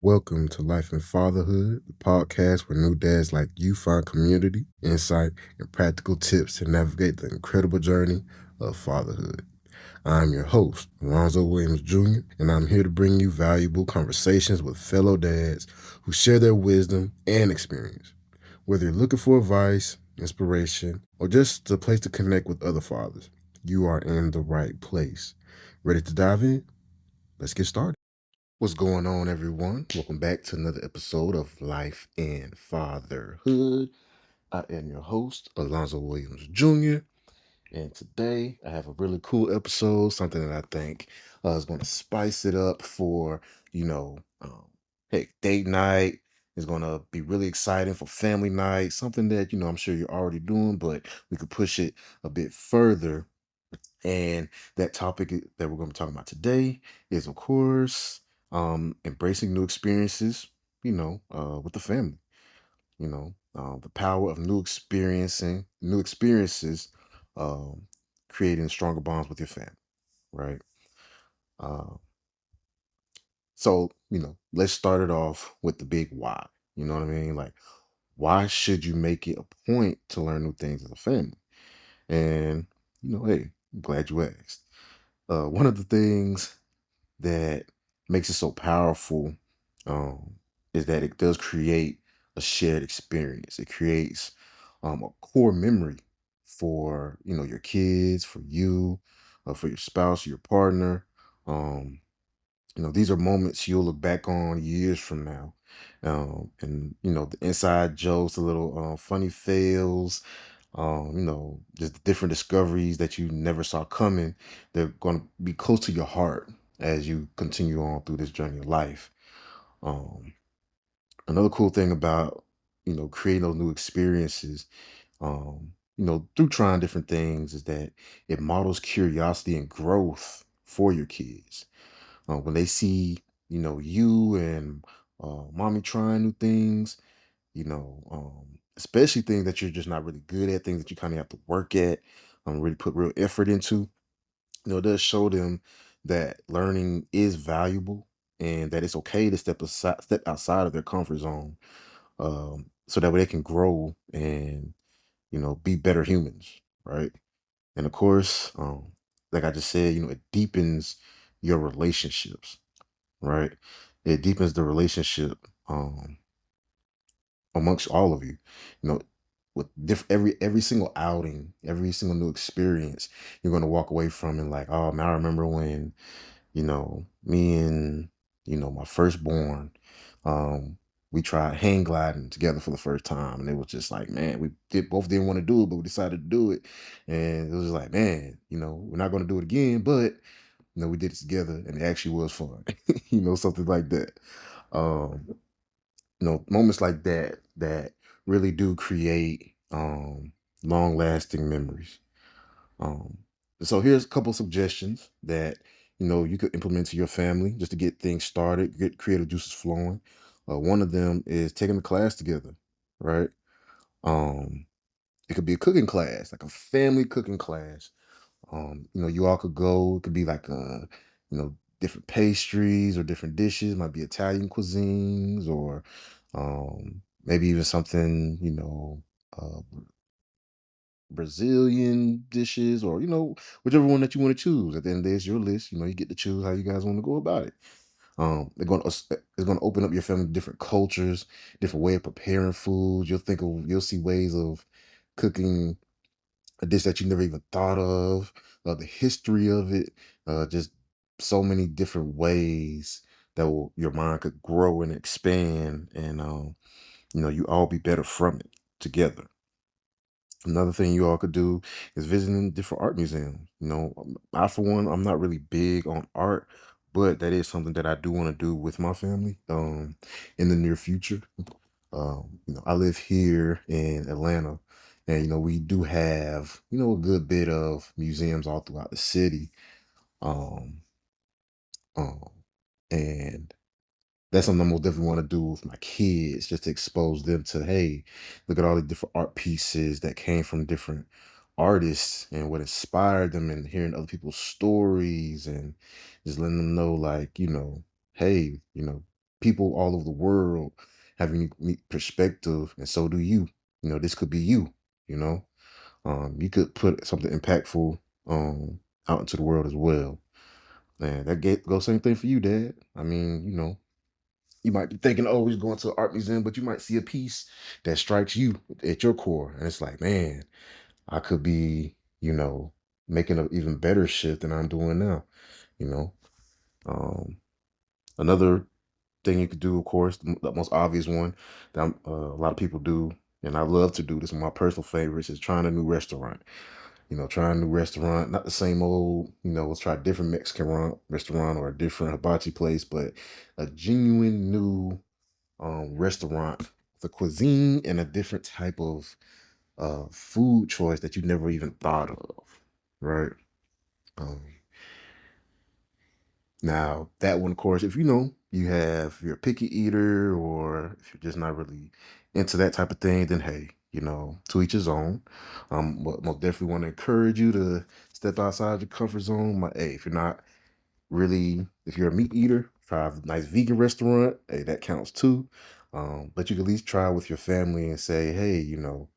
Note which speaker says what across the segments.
Speaker 1: Welcome to Life and Fatherhood, the podcast where new dads like you find community, insight, and practical tips to navigate the incredible journey of fatherhood. I'm your host, Alonso Williams Jr., and I'm here to bring you valuable conversations with fellow dads who share their wisdom and experience. Whether you're looking for advice, inspiration, or just a place to connect with other fathers, you are in the right place. Ready to dive in? Let's get started. What's going on, everyone? Welcome back to another episode of Life and Fatherhood. I am your host, Alonso Williams Jr., and today I have a really cool episode, something that I think is going to spice it up for, you know, hey, date night. Is going to be really exciting for family night, something that, I'm sure you're already doing, but we could push it a bit further. And that topic that we're going to be talking about today is, of course, embracing new experiences, with the family. The power of new experiences, um, creating stronger bonds with your family, right? Uh, so, let's start it off with the big why. You know what I mean? Like, why should you make it a point to learn new things as a family? And, hey, I'm glad you asked. One of the things that makes it so powerful um, is that it does create a shared experience. It creates a core memory for your kids, for you, for your spouse, your partner. Um, these are moments you'll look back on years from now. And the inside jokes, the little funny fails, just the different discoveries that you never saw coming. They're going to be close to your heart as you continue on through this journey of life. Um, Another cool thing about, creating those new experiences, through trying different things is that it models curiosity and growth for your kids. When they see, you and mommy trying new things, especially things that you're just not really good at, things that you kind of have to work at, really put real effort into. It does show them that learning is valuable and that it's okay to step outside of their comfort zone, so that way they can grow and be better humans, right? And of course, like I just said, it deepens your relationships, right? It deepens the relationship. Amongst all of you, you know with every single outing, every single new experience, you're going to walk away from it like, oh man, I remember when me and my firstborn, um we tried hang gliding together for the first time, and it was just like, man, both didn't want to do it, but we decided to do it. And it was like, man, we're not going to do it again, but we did it together and it actually was fun. Something like that. um Moments like that really do create long lasting memories. um so here's a couple suggestions that you could implement to your family just to get things started, get creative juices flowing. One of them is taking a class together, right? um it could be a cooking class, like a family cooking class. You all could go. It could be like different pastries or different dishes. Might be Italian cuisines, or maybe even something, uh, Brazilian dishes, or whichever one that you want to choose. At the end of the day, it's your list. You get to choose how you guys want to go about it. It's going to open up your family to different cultures, different way of preparing foods. You'll see ways of cooking a dish that you never even thought of, the history of it, just so many different ways that your mind could grow and expand, and you all be better from it together. Another thing you all could do is visiting different art museums. I, for one, I'm not really big on art, but that is something that I do want to do with my family in the near future. I live here in Atlanta, and we do have a good bit of museums all throughout the city. Um, um, and that's something I most definitely want to do with my kids, just to expose them to, hey, look at all the different art pieces that came from different artists and what inspired them, and hearing other people's stories, and just letting them know, like, hey, people all over the world have a unique perspective, and so do you. This could be you. You know, you could put something impactful um, out into the world as well. And goes same thing for you, Dad. I mean, you might be thinking, oh, he's going to an art museum, but you might see a piece that strikes you at your core. And it's like, man, I could be, making an even better shift than I'm doing now. You know, um, Another thing you could do, of course, the most obvious one that a lot of people do, and I love to do this, one of my personal favorites, is trying a new restaurant. Trying a new restaurant, not the same old, let's try a different Mexican restaurant or a different hibachi place, but a genuine new restaurant, the cuisine and a different type of food choice that you never even thought of, right? Um, Now that one, of course, if you're a picky eater or if you're just not really into that type of thing, then hey, to each his own. But most definitely want to encourage you to step outside your comfort zone. Hey, if you're a meat eater, try a nice vegan restaurant. Hey, that counts too. But you can at least try with your family and say, hey, you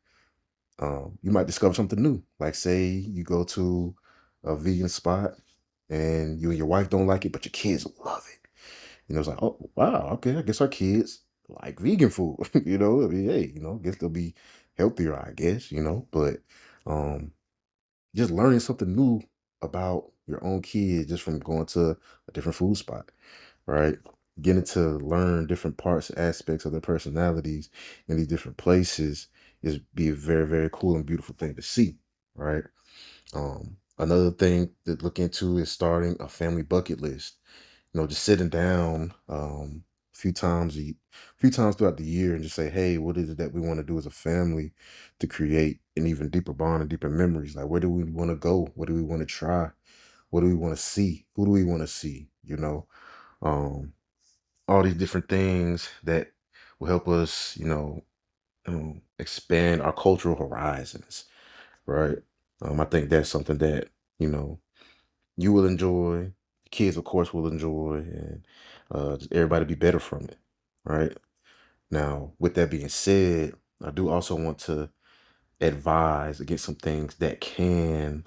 Speaker 1: might discover something new. Like say you go to a vegan spot and you and your wife don't like it, but your kids love it. It's like, oh wow, okay, I guess our kids like vegan food. I mean, hey, I guess they'll be healthier, I guess, but um just learning something new about your own kids just from going to a different food spot, right? Getting to learn different parts, aspects of their personalities in these different places is be a very, very cool and beautiful thing to see, right? Another thing to look into is starting a family bucket list. Just sitting down a few times throughout the year and just say, hey, what is it that we want to do as a family to create an even deeper bond and deeper memories? Like, where do we want to go? What do we want to try? What do we want to see? Who do we want to see? Um, all these different things that will help us, expand our cultural horizons, right? I think that's something that, you know, you will enjoy, the kids, of course, will enjoy, and just everybody be better from it, right? Now, with that being said, I do also want to advise against some things that can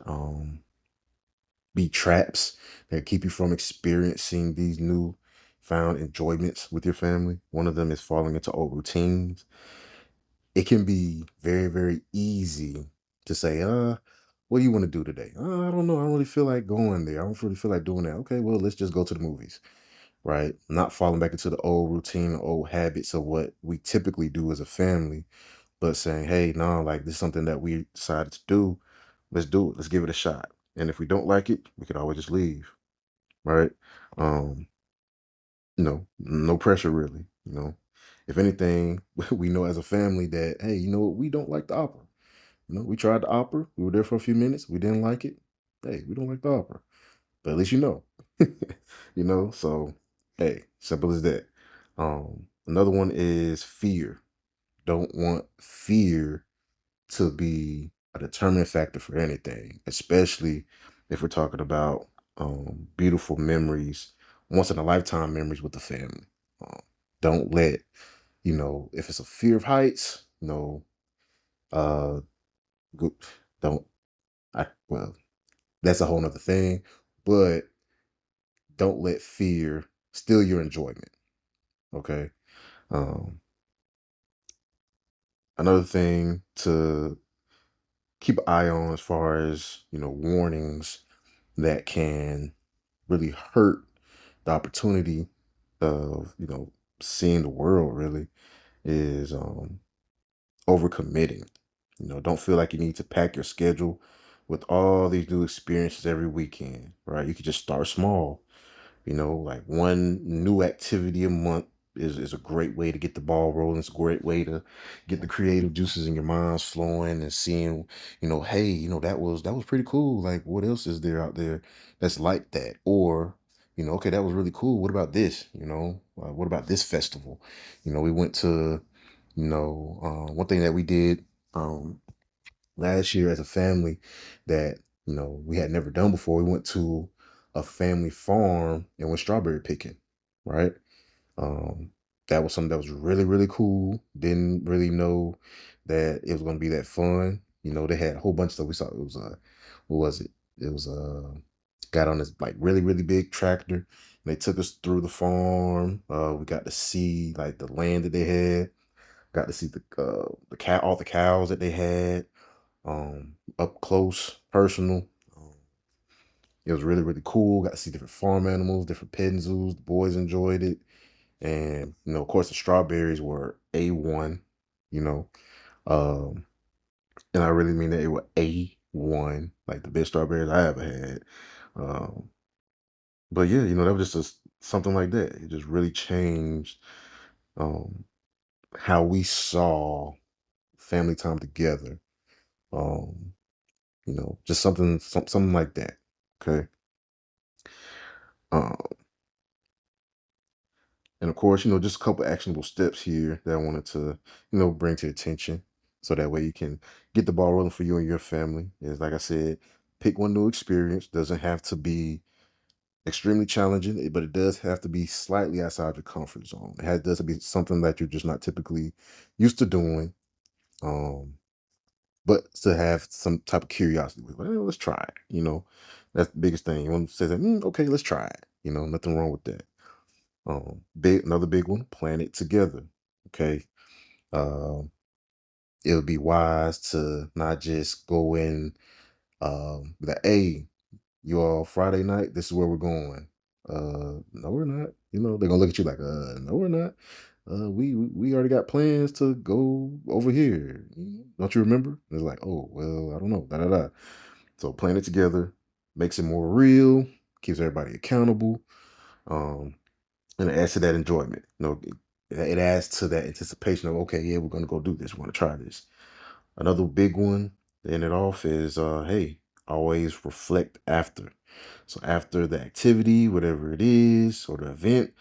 Speaker 1: be traps that keep you from experiencing these new found enjoyments with your family. One of them is falling into old routines. It can be very, very easy to say, what do you want to do today? I don't know. I don't really feel like going there. I don't really feel like doing that. Okay, well, let's just go to the movies, right? Not falling back into the old routine, old habits of what we typically do as a family, but saying, hey, no, like this is something that we decided to do. Let's do it. Let's give it a shot. And if we don't like it, we could always just leave, right? Um, no pressure really. If anything, we know as a family that, hey, we don't like the opera. We tried the opera. We were there for a few minutes. We didn't like it. Hey, we don't like the opera. But at least you know. So hey, simple as that. Another one is fear. Don't want fear to be a determining factor for anything, especially if we're talking about beautiful memories, once in a lifetime memories with the family. Um, don't let, if it's a fear of heights, uh, go, don't, well, that's a whole nother thing, but don't let fear steal your enjoyment. Okay. Um, Another thing to keep an eye on as far as, warnings that can really hurt the opportunity of, seeing the world really is overcommitting. Don't feel like you need to pack your schedule with all these new experiences every weekend, right? You could just start small. Like one new activity a month is a great way to get the ball rolling. It's a great way to get the creative juices in your minds flowing and seeing, hey, that was pretty cool. Like what else is there out there that's like that? Or, okay, that was really cool. What about this? What about this festival? We went to, one thing that we did um last year as a family that we had never done before. We went to a family farm and went strawberry picking, right? Um, that was something that was really, really cool. Didn't really know that it was going to be that fun. They had a whole bunch of stuff. We saw it was what was it? It was got on this like really, really big tractor. And they took us through the farm. We got to see like the land that they had. Got to see the cow, all the cows that they had, up close, personal. Um, it was really, really cool. Got to see different farm animals, different petting zoos. The boys enjoyed it. And, of course, the strawberries were A1, you know. Um, and I really mean that it were A1, like the best strawberries I ever had. Um, but yeah, that was just something like that. It just really changed um, how we saw family time together. Um, just something like that. Okay. Um, and of course, just a couple actionable steps here that I wanted to, bring to attention. So that way you can get the ball rolling for you and your family. Is like I said, pick one new experience. Doesn't have to be extremely challenging, but it does have to be slightly outside your comfort zone. Does have to be something that you're just not typically used to doing. But to have some type of curiosity with, well, let's try it. That's the biggest thing. You want to say that, okay, let's try it. Nothing wrong with that. Another big one, plan it together. Okay. Um, it would be wise to not just go in, be like, hey, you all Friday night, this is where we're going. No, we're not. They're gonna look at you like, no, we're not. We already got plans to go over here. Don't you remember? And it's like, oh, well, I don't know. Da da da. So plan it together makes it more real, keeps everybody accountable. Um, and it adds to that enjoyment. It adds to that anticipation of, okay, yeah, we're gonna go do this. We're gonna try this. Another big one to end it off is, hey, always reflect after. So after the activity, whatever it is, or the event,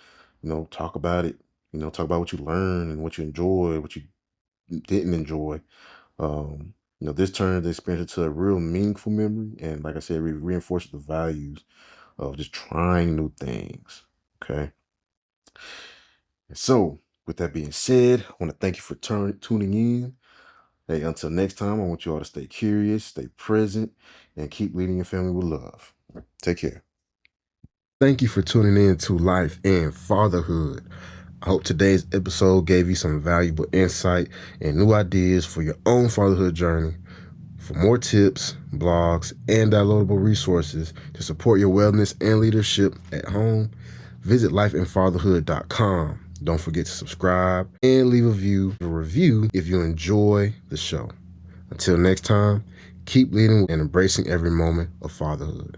Speaker 1: talk about it. Talk about what you learned and what you enjoyed, what you didn't enjoy. This turns the experience into a real meaningful memory. And like I said, reinforces the values of just trying new things. Okay. And so, with that being said, I want to thank you for tuning in. Hey, until next time, I want you all to stay curious, stay present, and keep leading your family with love. Take care. Thank you for tuning in to Life and Fatherhood. I hope today's episode gave you some valuable insight and new ideas for your own fatherhood journey. For more tips, blogs, and downloadable resources to support your wellness and leadership at home, visit lifeandfatherhood.com. Don't forget to subscribe and leave a review if you enjoy the show. Until next time, keep leading and embracing every moment of fatherhood.